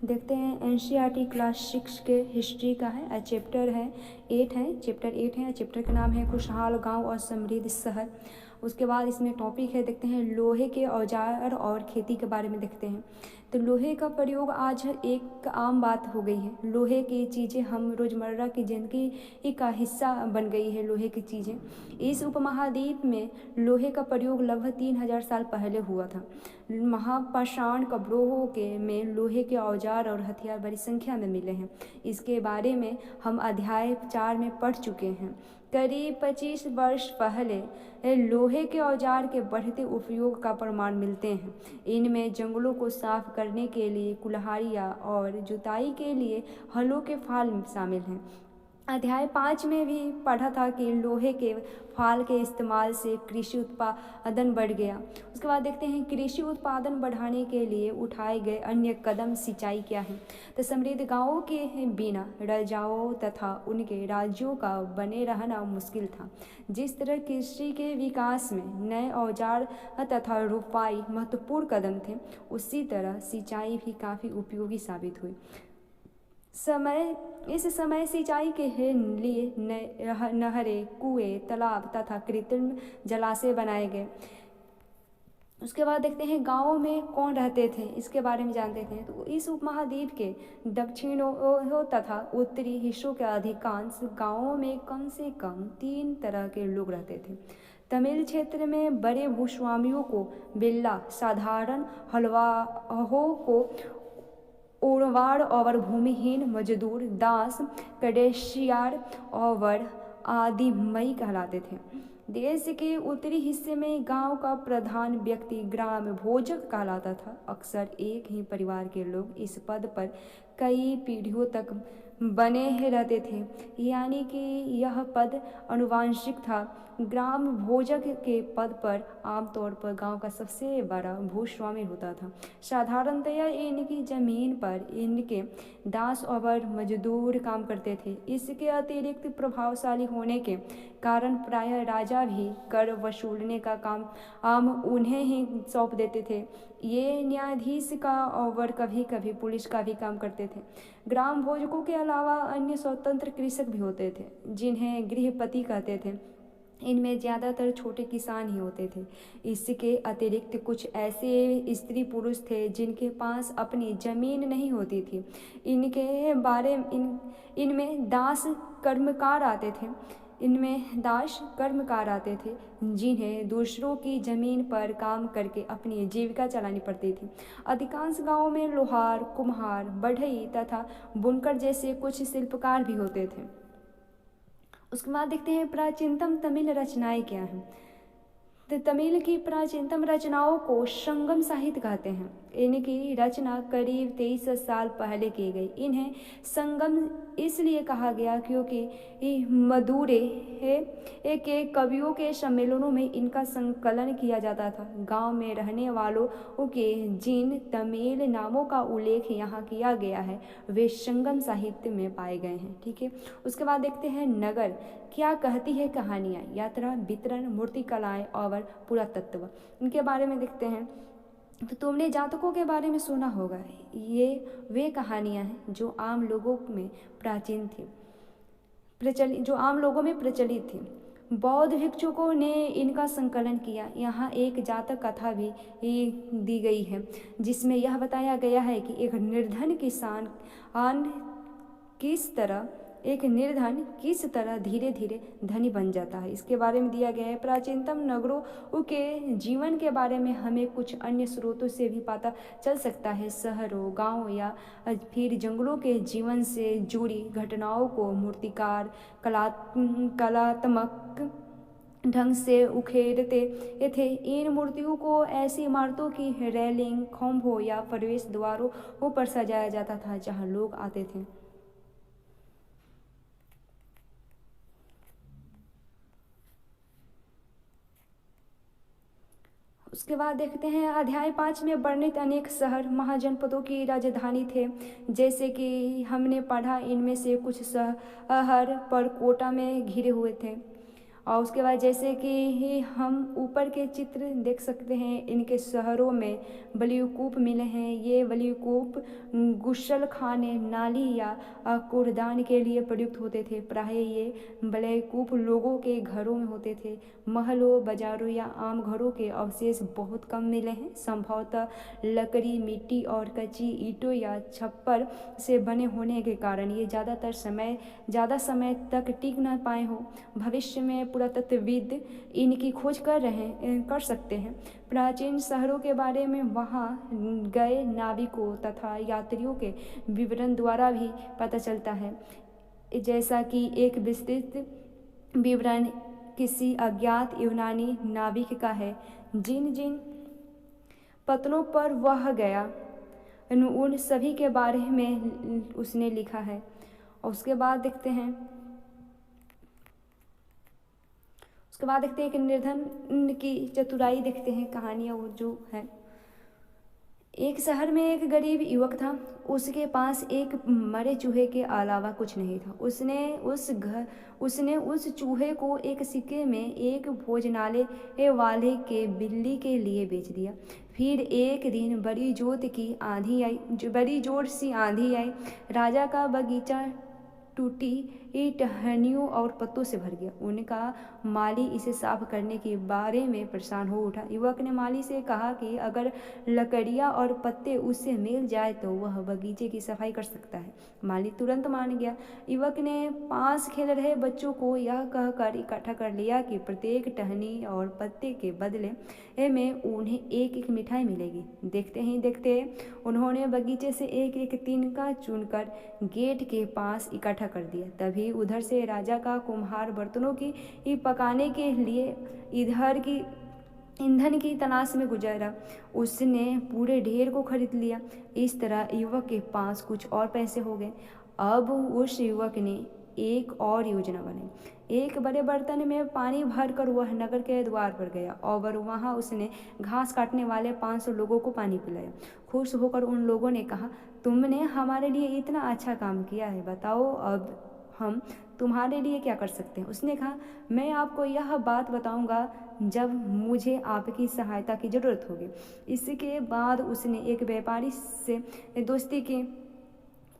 देखते हैं NCERT class 6 के हिस्ट्री का है। चैप्टर है 8 है, चैप्टर 8 है। चैप्टर का नाम है खुशहाल गांव और समृद्ध शहर। उसके बाद इसमें टॉपिक है, देखते हैं लोहे के औजार और खेती के बारे में देखते हैं। तो लोहे का प्रयोग आज एक आम बात हो गई है। लोहे की चीज़ें हम रोज़मर्रा की ज़िंदगी का हिस्सा बन गई है। लोहे की चीज़ें इस उपमहाद्वीप में लोहे का प्रयोग लगभग 3000 साल पहले हुआ था। महापाषाण कब्रों के में लोहे के औजार और हथियार बड़ी संख्या में मिले हैं। इसके बारे में हम अध्याय 4 में पढ़ चुके हैं। करीब 25 वर्ष पहले लोहे के औजार के बढ़ते उपयोग का प्रमाण मिलते हैं। इनमें जंगलों को साफ करने के लिए कुल्हाड़ियाँ और जुताई के लिए हलों के फाल शामिल हैं। अध्याय 5 में भी पढ़ा था कि लोहे के फाल के इस्तेमाल से कृषि उत्पादन बढ़ गया। उसके बाद देखते हैं कृषि उत्पादन बढ़ाने के लिए उठाए गए अन्य कदम सिंचाई क्या है। तो समृद्ध गांवों के बिना राजाओं तथा उनके राज्यों का बने रहना मुश्किल था। जिस तरह कृषि के विकास में नए औजार तथा रोपाई महत्वपूर्ण कदम थे, उसी तरह सिंचाई भी काफ़ी उपयोगी साबित हुई। इस समय सिंचाई के लिए नहरें, कुएं, तालाब तथा कृत्रिम जलाशय बनाए गए। उसके बाद देखते हैं गाँवों में कौन रहते थे, इसके बारे में जानते थे। तो इस उपमहाद्वीप के दक्षिण तथा उत्तरी हिस्सों के अधिकांश गाँवों में कम से कम 3 तरह के लोग रहते थे। तमिल क्षेत्र में बड़े भूस्वामियों को बिल्ला, साधारण हलवाहों को ओरवाड़ और भूमिहीन मजदूर दास, कडेशियार और आदि मई कहलाते थे। देश के उत्तरी हिस्से में गांव का प्रधान व्यक्ति ग्राम भोजक कहलाता था। अक्सर एक ही परिवार के लोग इस पद पर कई पीढ़ियों तक बने रहते थे, यानी कि यह पद आनुवंशिक था। ग्राम भोजक के पद पर आमतौर पर गांव का सबसे बड़ा भूस्वामी होता था। साधारणतया इनकी जमीन पर इनके दास और मजदूर काम करते थे। इसके अतिरिक्त प्रभावशाली होने के कारण प्रायः राजा भी कर वसूलने का काम उन्हें ही सौंप देते थे। ये न्यायाधीश का और कभी कभी पुलिस का भी काम करते थे। ग्राम भोजकों के अलावा अन्य स्वतंत्र कृषक भी होते थे, जिन्हें गृहपति कहते थे। इनमें ज़्यादातर छोटे किसान ही होते थे। इसके अतिरिक्त कुछ ऐसे स्त्री पुरुष थे जिनके पास अपनी ज़मीन नहीं होती थी। इनमें दास कर्मकार आते थे, जिन्हें दूसरों की ज़मीन पर काम करके अपनी जीविका चलानी पड़ती थी। अधिकांश गांवों में लोहार, कुम्हार, बढ़ई तथा बुनकर जैसे कुछ शिल्पकार भी होते थे। उसके बाद देखते हैं प्राचीनतम तमिल रचनाएं क्या हैं। तो तमिल की प्राचीनतम रचनाओं को संगम साहित्य कहते हैं। इनकी रचना करीब 2300 साल पहले की गई। इन्हें संगम इसलिए कहा गया क्योंकि मदुरै के कवियों के सम्मेलनों में इनका संकलन किया जाता था। गांव में रहने वालों के जिन तमिल नामों का उल्लेख यहाँ किया गया है, वे संगम साहित्य में पाए गए हैं। ठीक है, उसके बाद देखते हैं नगर क्या कहती है कहानियाँ, यात्रा, वितरण, मूर्तिकलाएँ और पुरातत्व, इनके बारे में देखते हैं। तो तुमने जातकों के बारे में सुना होगा। ये वे कहानियाँ हैं जो आम लोगों में प्रचलित थी। बौद्ध भिक्षुकों ने इनका संकलन किया। यहाँ एक जातक कथा भी दी गई है, जिसमें यह बताया गया है कि एक निर्धन किस तरह धीरे धीरे धनी बन जाता है। इसके बारे में दिया गया है। प्राचीनतम नगरों के जीवन के बारे में हमें कुछ अन्य स्रोतों से भी पता चल सकता है। शहरों, गांवों या फिर जंगलों के जीवन से जुड़ी घटनाओं को मूर्तिकार कलात्मक ढंग से उकेरते थे। इन मूर्तियों को ऐसी इमारतों की रेलिंग, खंभों या प्रवेश द्वारों पर सजाया जाता था जहां लोग आते थे। उसके बाद देखते हैं अध्याय 5 में वर्णित अनेक शहर महाजनपदों की राजधानी थे। जैसे कि हमने पढ़ा, इनमें से कुछ शहर पर कोटा में घिरे हुए थे। और उसके बाद जैसे कि हम ऊपर के चित्र देख सकते हैं, इनके शहरों में बलिकूप मिले हैं। ये बलिकूप गुसल खाने, नाली या कूड़ादान के लिए प्रयुक्त होते थे। प्राय ये बलिकूप लोगों के घरों में होते थे। महलों, बाजारों या आम घरों के अवशेष बहुत कम मिले हैं। संभवतः लकड़ी, मिट्टी और कच्ची ईंटों या छप्पर से बने होने के कारण ये ज़्यादा समय तक टिक न पाए हों। भविष्य में पुरातत्वविद इनकी खोज कर सकते हैं। प्राचीन शहरों के बारे में वहाँ गए नाविकों तथा यात्रियों के विवरण द्वारा भी पता चलता है, जैसा कि एक विस्तृत विवरण किसी अज्ञात यूनानी नाविक का है। जिन जिन पत्तनों पर वह गया उन सभी के बारे में उसने लिखा है। और उसके बाद देखते हैं एक निर्धन की चतुराई देखते हैं, कहानियाँ वो जो है। एक शहर में एक गरीब युवक था। उसके पास एक मरे चूहे के अलावा कुछ नहीं था। उसने उस चूहे को एक सिक्के में एक भोजनालय वाले के बिल्ली के लिए बेच दिया। फिर एक दिन बड़ी जोर सी आंधी आई। राजा का बगीचा टूटी टहनियों और पत्तों से भर गया। उनका माली इसे साफ करने के बारे में परेशान हो उठा। युवक ने माली से कहा कि अगर लकड़ियाँ और पत्ते उससे मिल जाए तो वह बगीचे की सफाई कर सकता है। माली तुरंत मान गया। युवक ने 5 खेल रहे बच्चों को यह कहकर इकट्ठा कर लिया कि प्रत्येक टहनी और पत्ते के बदले में उन्हें एक एक मिठाई मिलेगी। देखते ही देखते उन्होंने बगीचे से एक एक तिनका चुनकर गेट के पास इकट्ठा कर दिया। तभी उधर से राजा का कुम्हार बर्तनों की पकाने के लिए ईंधन की तलाश में गुजरा। उसने पूरे ढेर को खरीद लिया। इस तरह युवक के पास कुछ और पैसे हो गए। अब उस युवक ने एक और योजना बनाई। एक बड़े बर्तन में पानी भरकर वह नगर के द्वार पर गया और वहाँ उसने घास काटने वाले 500 लोगों को पानी पिलाया। खुश होकर उन लोगों ने कहा, तुमने हमारे लिए इतना अच्छा काम किया है, बताओ अब हम तुम्हारे लिए क्या कर सकते हैं। उसने कहा, मैं आपको यह बात बताऊंगा जब मुझे आपकी सहायता की ज़रूरत होगी। इसके बाद उसने एक व्यापारी से दोस्ती की।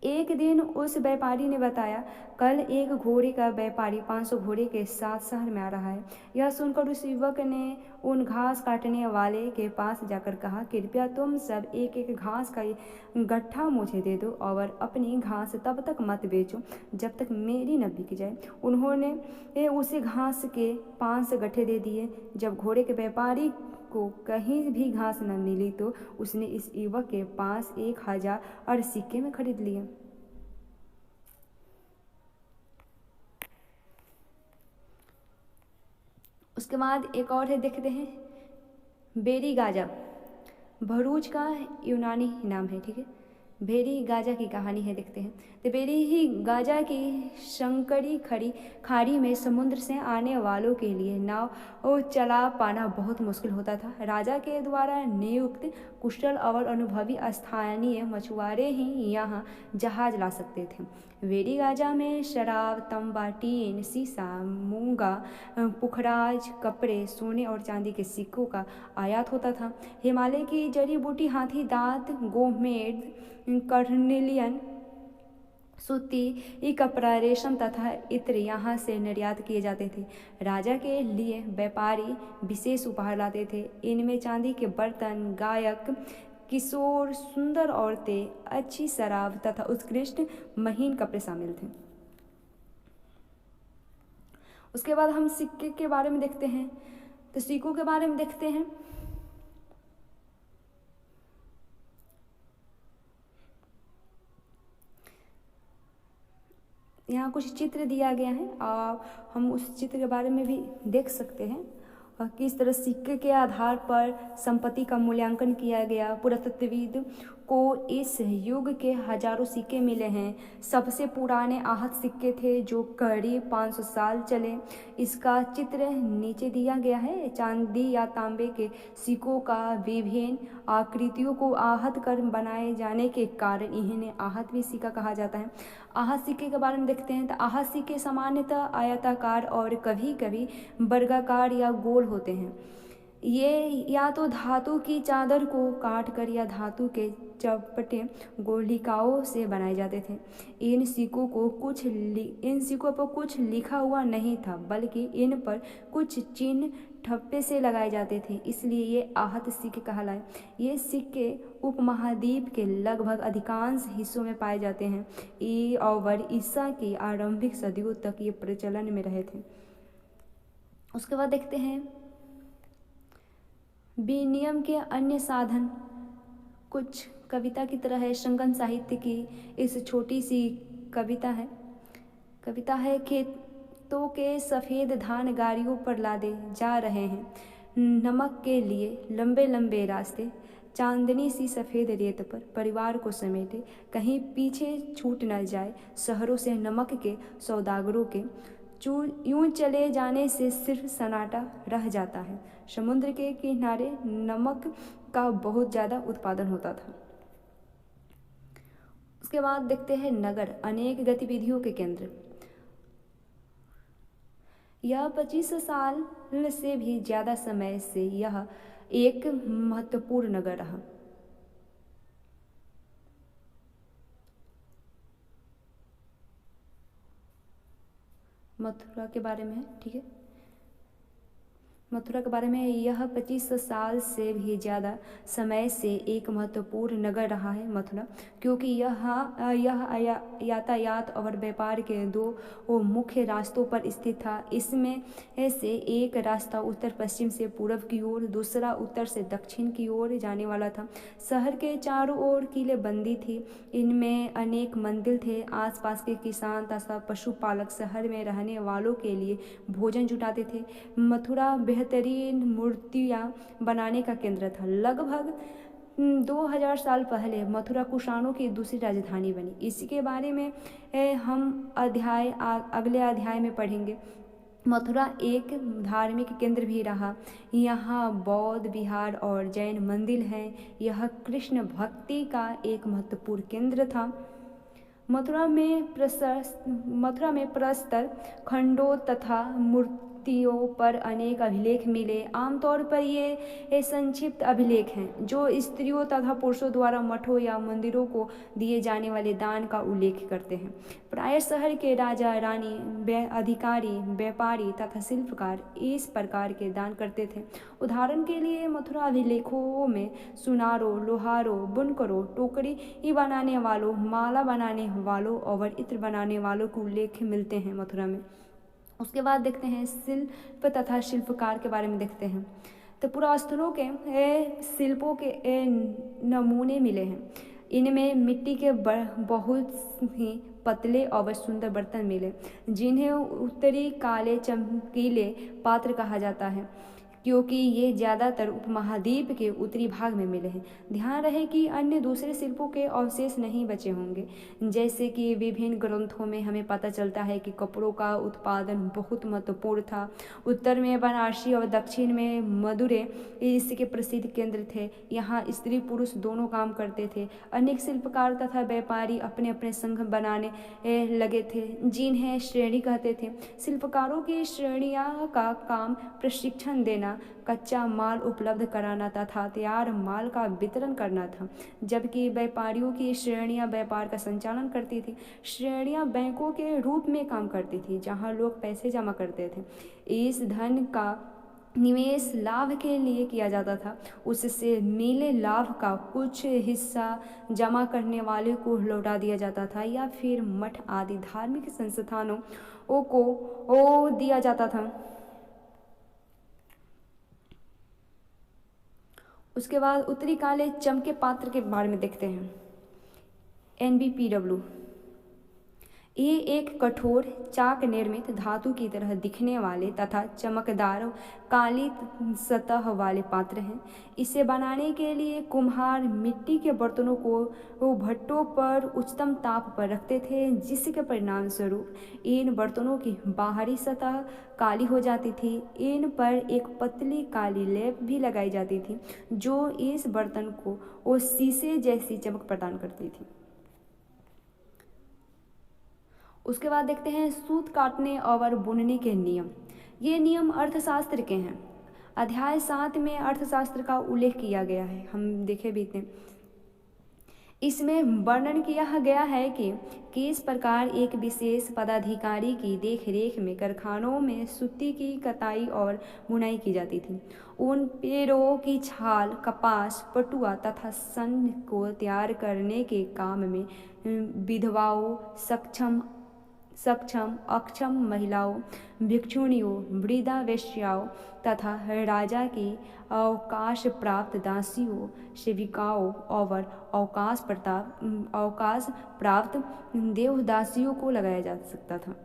एक दिन उस व्यापारी ने बताया, कल एक घोड़े का व्यापारी 500 घोड़े के साथ शहर में आ रहा है। यह सुनकर उस युवक ने उन घास काटने वाले के पास जाकर कहा, कृपया तुम सब एक एक घास का गट्ठा मुझे दे दो और अपनी घास तब तक मत बेचो जब तक मेरी न बिक जाए। उन्होंने उसे घास के 5 गट्ठे दे दिए। जब घोड़े के व्यापारी को कहीं भी घास न मिली तो उसने इस युवक के पास 1000 सिक्के में खरीद लिया। उसके बाद एक और है, देखते हैं बेरी गाजा। भरूच का यूनानी नाम है, ठीक है। बेरी गाजा की कहानी है, देखते हैं। तो बेरी ही गाजा की शंकरी खाड़ी में समुद्र से आने वालों के लिए नाव चला पाना बहुत मुश्किल होता था। राजा के द्वारा नियुक्त कुशल और अनुभवी स्थानीय मछुआरे ही यहाँ जहाज ला सकते थे। बेरी गाजा में शराब, तंबा, टीन, शीशा, मूंगा, पुखराज, कपड़े, सोने और चांदी के सिक्कों का आयात होता था। हिमालय की जड़ी बूटी, हाथी दांत, गोमेद, कर्नेलियन, सूती कपड़ा, रेशम तथा इत्र यहाँ से निर्यात किए जाते थे। राजा के लिए व्यापारी विशेष उपहार लाते थे। इनमें चांदी के बर्तन, गायक, किशोर, सुंदर औरतें, अच्छी शराब तथा उत्कृष्ट महीन कपड़े शामिल थे। उसके बाद हम सिक्के के बारे में देखते हैं। तो सिक्कों के बारे में देखते हैं। यहाँ कुछ चित्र दिया गया है और हम उस चित्र के बारे में भी देख सकते हैं और किस तरह सिक्के के आधार पर संपत्ति का मूल्यांकन किया गया। पुरातत्वविद को इस युग के हजारों सिक्के मिले हैं। सबसे पुराने आहत सिक्के थे जो करीब 500 साल चले। इसका चित्र नीचे दिया गया है। चांदी या तांबे के सिक्कों का विभिन्न आकृतियों को आहत कर बनाए जाने के कारण इन्हें आहत भी सिक्का कहा जाता है। आहत सिक्के के बारे में देखते हैं तो आहत सिक्के सामान्यतः आयताकार और कभी कभी वर्गाकार या गोल होते हैं। ये या तो धातु की चादर को काटकर या धातु के चपटे गोलिकाओं से बनाए जाते थे। इन सिक्कों पर कुछ लिखा हुआ नहीं था, बल्कि इन पर कुछ चिन्ह ठप्पे से लगाए जाते थे, इसलिए ये आहत सिक्के कहलाए। ये सिक्के उपमहाद्वीप के लगभग अधिकांश हिस्सों में पाए जाते हैं और ईसा की आरंभिक सदियों तक ये प्रचलन में रहे थे। उसके बाद देखते हैं विनिमय के अन्य साधन। कुछ कविता की तरह है। शंकन साहित्य की इस छोटी सी कविता है खेतों के सफ़ेद धान गाड़ियों पर लादे जा रहे हैं, नमक के लिए लंबे लंबे रास्ते, चांदनी सी सफ़ेद रेत पर परिवार को समेटे, कहीं पीछे छूट न जाए शहरों से नमक के सौदागरों के, यूं चले जाने से सिर्फ सन्नाटा रह जाता है। समुद्र के किनारे नमक का बहुत ज़्यादा उत्पादन होता था। उसके बाद देखते हैं नगर, अनेक गतिविधियों के केंद्र। यह 25 साल से भी ज़्यादा समय से यह एक महत्वपूर्ण नगर रहा। मथुरा के बारे में है, ठीक है। मथुरा के बारे में यह 25 साल से भी ज़्यादा समय से एक महत्वपूर्ण नगर रहा है मथुरा, क्योंकि यह यातायात और व्यापार के दो मुख्य रास्तों पर स्थित था। इसमें से एक रास्ता उत्तर पश्चिम से पूर्व की ओर, दूसरा उत्तर से दक्षिण की ओर जाने वाला था। शहर के चारों ओर किलेबंदी थी, इनमें अनेक मंदिर थे। आसपास के किसान तथा पशुपालक शहर में रहने वालों के लिए भोजन जुटाते थे। मथुरा बेहतरीन मूर्तियाँ बनाने का केंद्र था। लगभग 2000 साल पहले मथुरा कुषाणों की दूसरी राजधानी बनी। इसके बारे में हम अगले अध्याय में पढ़ेंगे। मथुरा एक धार्मिक केंद्र भी रहा। यहाँ बौद्ध विहार और जैन मंदिर हैं। यह कृष्ण भक्ति का एक महत्वपूर्ण केंद्र था। मथुरा में प्रस्तर खंडों तथा मूर्तियों पर अनेक अभिलेख मिले। आमतौर पर ये संक्षिप्त अभिलेख हैं जो स्त्रियों तथा पुरुषों द्वारा मठों या मंदिरों को दिए जाने वाले दान का उल्लेख करते हैं। प्रायः शहर के राजा, रानी, अधिकारी, व्यापारी तथा शिल्पकार इस प्रकार के दान करते थे। उदाहरण के लिए मथुरा अभिलेखों में सुनारों, लोहारों, बुनकरों, टोकरी बनाने वालों, माला बनाने वालों और इत्र बनाने वालों के उल्लेख मिलते हैं मथुरा में। उसके बाद देखते हैं शिल्प तथा शिल्पकार के बारे में देखते हैं। तो पुरास्थलों के शिल्पों के नमूने मिले हैं। इनमें मिट्टी के बहुत ही पतले और सुंदर बर्तन मिले, जिन्हें उत्तरी काले चमकीले पात्र कहा जाता है, क्योंकि ये ज़्यादातर उपमहाद्वीप के उत्तरी भाग में मिले हैं। ध्यान रहे कि अन्य दूसरे शिल्पों के अवशेष नहीं बचे होंगे। जैसे कि विभिन्न ग्रंथों में हमें पता चलता है कि कपड़ों का उत्पादन बहुत महत्वपूर्ण था। उत्तर में बनारसी और दक्षिण में मदुरै इसके प्रसिद्ध केंद्र थे। यहाँ स्त्री पुरुष दोनों काम करते थे। अनेक शिल्पकार तथा व्यापारी अपने अपने संघ बनाने लगे थे, जिन्हें श्रेणी कहते थे। शिल्पकारों की श्रेणियाँ का काम प्रशिक्षण देना, कच्चा माल उपलब्ध कराना तथा तैयार माल का वितरण करना था, जबकि व्यापारियों की श्रेणियां व्यापार का संचालन करती थी। श्रेणियां बैंकों के रूप में काम करती थी, जहां लोग पैसे जमा करते थे। इस धन का निवेश लाभ के लिए किया जाता था। उससे मिले लाभ का कुछ हिस्सा जमा करने वाले को लौटा दिया जाता था या फिर मठ आदि धार्मिक संस्थानों को दिया जाता था। उसके बाद उत्तरी काले चमके पात्र के बारे में देखते हैं। NBPW ये एक कठोर चाक निर्मित धातु की तरह दिखने वाले तथा चमकदार काली सतह वाले पात्र हैं। इसे बनाने के लिए कुम्हार मिट्टी के बर्तनों को भट्टों पर उच्चतम ताप पर रखते थे, जिसके परिणाम स्वरूप इन बर्तनों की बाहरी सतह काली हो जाती थी। इन पर एक पतली काली लेप भी लगाई जाती थी, जो इस बर्तन को वो शीशे जैसी चमक प्रदान करती थी। उसके बाद देखते हैं सूत काटने और बुनने के नियम। ये नियम अर्थशास्त्र के हैं। अध्याय 7 में अर्थशास्त्र का उल्लेख किया गया है, हम देखे भी थे। इसमें वर्णन किया गया है कि किस प्रकार एक विशेष पदाधिकारी की देखरेख में कारखानों में सूती की कताई और बुनाई की जाती थी। उन पेड़ों की छाल, कपास, पटुआ तथा सन को तैयार करने के काम में विधवाओं, सक्षम अक्षम महिलाओं, भिक्षुणियों, वृद्धा वेश्याओं तथा राजा की अवकाश प्राप्त दासियों, सेविकाओं और अवकाश प्राप्त देवदासियों को लगाया जा सकता था।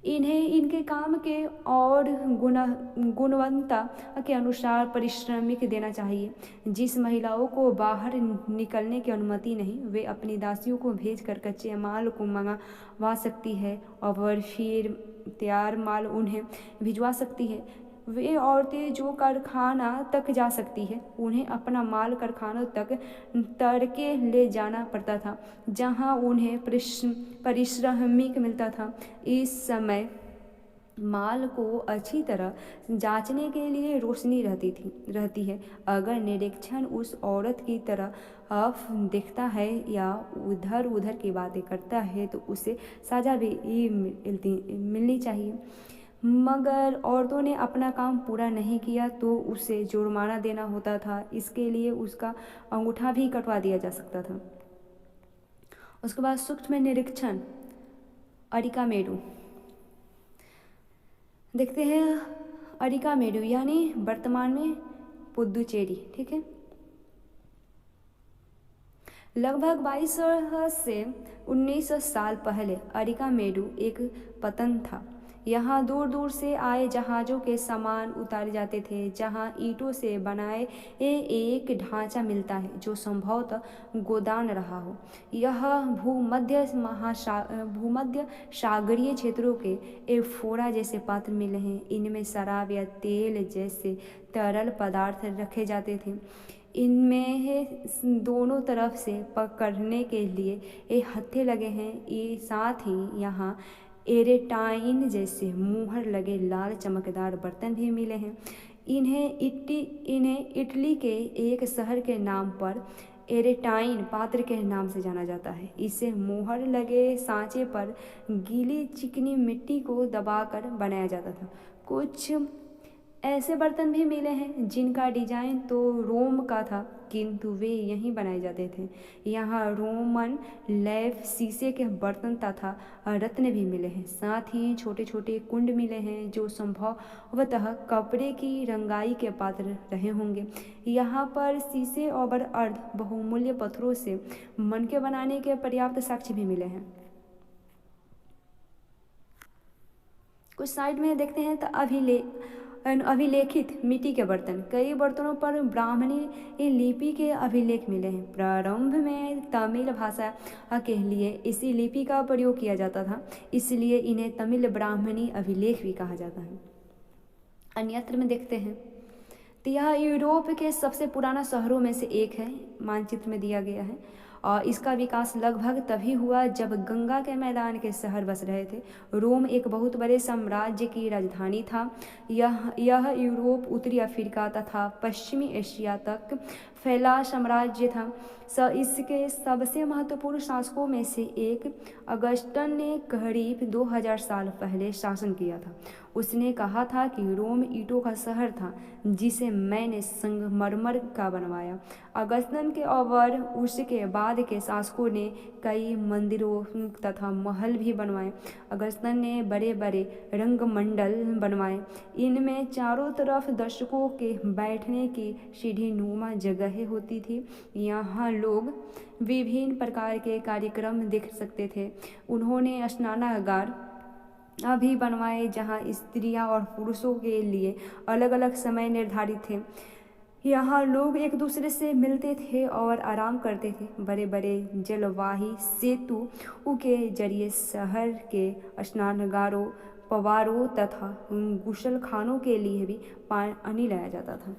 इन्हें इनके काम के और गुणवत्ता के अनुसार पारिश्रमिक देना चाहिए। जिस महिलाओं को बाहर निकलने की अनुमति नहीं, वे अपनी दासियों को भेजकर कच्चे माल को मंगवा सकती है और फिर तैयार माल उन्हें भिजवा सकती है। वे औरतें जो कारखाना तक जा सकती है, उन्हें अपना माल कारखानों तक तड़के ले जाना पड़ता था, जहां उन्हें पारिश्रमिक मिलता था। इस समय माल को अच्छी तरह जांचने के लिए रोशनी रहती है। अगर निरीक्षण उस औरत की तरफ देखता है या उधर उधर की बातें करता है तो उसे सजा भी मिलनी चाहिए। मगर औरतों ने अपना काम पूरा नहीं किया तो उसे जुर्माना देना होता था। इसके लिए उसका अंगूठा भी कटवा दिया जा सकता था। उसके बाद सूक्ष्म निरीक्षण, अरिकामेडु। देखते हैं अरिकामेडु यानी वर्तमान में पुदुचेरी, ठीक है। लगभग 2200 से 1900 साल पहले अरिकामेडु एक पतन था। यहाँ दूर दूर से आए जहाज़ों के सामान उतारे जाते थे, जहाँ ईंटों से बनाए एक ढांचा मिलता है जो संभवतः गोदान रहा हो। यह भूमध्य सागरीय क्षेत्रों के एफोरा जैसे पात्र मिले हैं। इनमें शराब या तेल जैसे तरल पदार्थ रखे जाते थे। इनमें दोनों तरफ से पकड़ने के लिए हत्थे लगे हैं। ये साथ ही यहाँ एरेटाइन जैसे मुहर लगे लाल चमकदार बर्तन भी मिले हैं। इन्हें इटली के एक शहर के नाम पर एरेटाइन पात्र के नाम से जाना जाता है। इसे मुहर लगे सांचे पर गीली चिकनी मिट्टी को दबाकर बनाया जाता था। कुछ ऐसे बर्तन भी मिले हैं जिनका डिजाइन तो रोम का था, किंतु वे यहीं बनाए जाते थे। यहाँ रोमन लैफ शीशे के बर्तन तथा रत्न भी मिले हैं। साथ ही छोटे छोटे कुंड मिले हैं जो संभवतः कपड़े की रंगाई के पात्र रहे होंगे। यहाँ पर शीशे और अर्ध बहुमूल्य पत्थरों से मनके बनाने के पर्याप्त साक्ष्य भी मिले हैं। कुछ साइड में देखते हैं तो अभिलेखित मिट्टी के बर्तन। कई बर्तनों पर ब्राह्मणी लिपि के अभिलेख मिले हैं। प्रारंभ में तमिल भाषा के लिए इसी लिपि का प्रयोग किया जाता था, इसलिए इन्हें तमिल ब्राह्मणी अभिलेख भी कहा जाता है। अन्यत्र में देखते हैं तो यह यूरोप के सबसे पुराना शहरों में से एक है, मानचित्र में दिया गया है। और इसका विकास लगभग तभी हुआ जब गंगा के मैदान के शहर बस रहे थे। रोम एक बहुत बड़े साम्राज्य की राजधानी था। यह यूरोप, उत्तरी अफ्रीका तथा पश्चिमी एशिया तक फैला साम्राज्य था। इसके सबसे महत्वपूर्ण शासकों में से एक अगस्टन ने करीब 2000 साल पहले शासन किया था। उसने कहा था कि रोम ईंटों का शहर था जिसे मैंने संगमरमर का बनवाया। अगस्टन के और उसके बाद के शासकों ने कई मंदिरों तथा महल भी बनवाए। अगस्टन ने बड़े बड़े रंगमंडल बनवाए। इनमें चारों तरफ दर्शकों के बैठने की सीढ़ी नुमा जगह जगह होती थी। यहाँ लोग विभिन्न प्रकार के कार्यक्रम देख सकते थे। उन्होंने स्नानागार भी बनवाए जहाँ स्त्रियाँ और पुरुषों के लिए अलग अलग समय निर्धारित थे। यहाँ लोग एक दूसरे से मिलते थे और आराम करते थे। बड़े बड़े जलवाही सेतु के जरिए शहर के स्नानगारों, पवारों तथा गुसलखानों के लिए भी पानी लाया जाता था।